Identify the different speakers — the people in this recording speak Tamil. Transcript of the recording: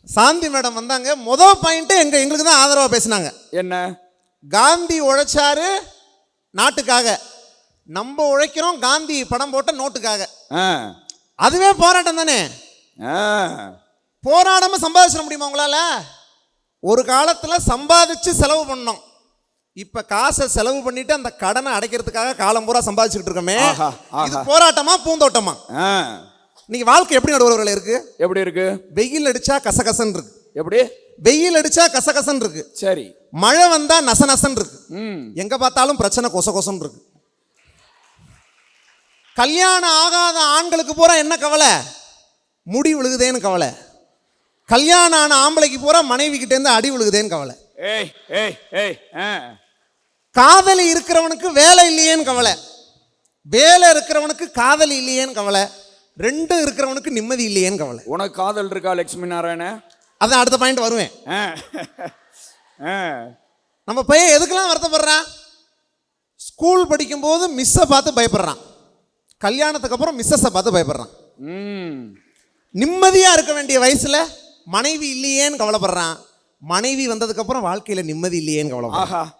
Speaker 1: சாந்தி மேடம் வந்தாங்க. மொதல் பாயிண்ட் எங்களுக்கு தான் ஆதரவாக பேசினாங்க.
Speaker 2: என்ன?
Speaker 1: காந்தி உழைச்சாரு நாட்டுக்காக, நம்ம உழைக்கிறோம் காந்தி படம் போட்ட நோட்டுக்காக. அதுவே போராட்டம் தானே. போராடாம சம்பாதிச்சிட முடியுமா உங்களால? ஒரு காலத்தில் சம்பாதிச்சு செலவு பண்ணோம், இப்ப காசை செலவு பண்ணிட்டு அந்த கடனை அடைக்கிறதுக்காக காலம் பூரா சம்பாதிச்சுக்கிட்டு இருக்கோமே. இது போராட்டமா பூந்தோட்டமா? நீங்க வாழ்க்கை எப்படி நடுவர்கள இருக்கு?
Speaker 2: எப்படி இருக்கு?
Speaker 1: வெயில் அடிச்சா கசகசன் இருக்கு.
Speaker 2: எப்படி?
Speaker 1: வெயில் அடிச்சா கசகசன் இருக்கு.
Speaker 2: சரி.
Speaker 1: மழை வந்தா நசநசன் இருக்கு. எங்க பார்த்தாலும் பிரச்சனை கொச கொசன் இருக்கு. கல்யாணம் ஆகாத ஆண்களுக்கு பூரா என்ன கவலை? முடி விழுகுதேன்னு கவலை. கல்யாணம் ஆன ஆம்பளைக்கு பூரா மனைவி கிட்ட இருந்து அடி விழுகுதேன்னு கவலை. காதலி இருக்கிறவனுக்கு வேலை இல்லையேன்னு கவலை. வேலை இருக்கிறவனுக்கு காதலி இல்லையேன்னு கவலை. ரெண்டும் இருக்கிறவனுக்கு நிம்மதி இல்லையேன்னு கவலை.
Speaker 2: உனக்கு காதல் இருக்கா லட்சுமி நாராயண?
Speaker 1: அதான் அடுத்த பாயிண்ட் வருவேன். நம்ம பையன் எதுக்கெல்லாம் வருத்தப்படுறான்? ஸ்கூல் படிக்கும் போது மிஸ்ஸை பார்த்து பயப்படுறான், கல்யாணத்துக்கு அப்புறம் மிஸ்ஸஸை பார்த்து பயப்படுறான். நிம்மதியா இருக்க வேண்டிய வயசுல மனைவி இல்லையேன்னு கவலைப்படுறான், மனைவி வந்ததுக்கு அப்புறம் வாழ்க்கையில நிம்மதி இல்லையேன்னு கவலைப்படுறான்.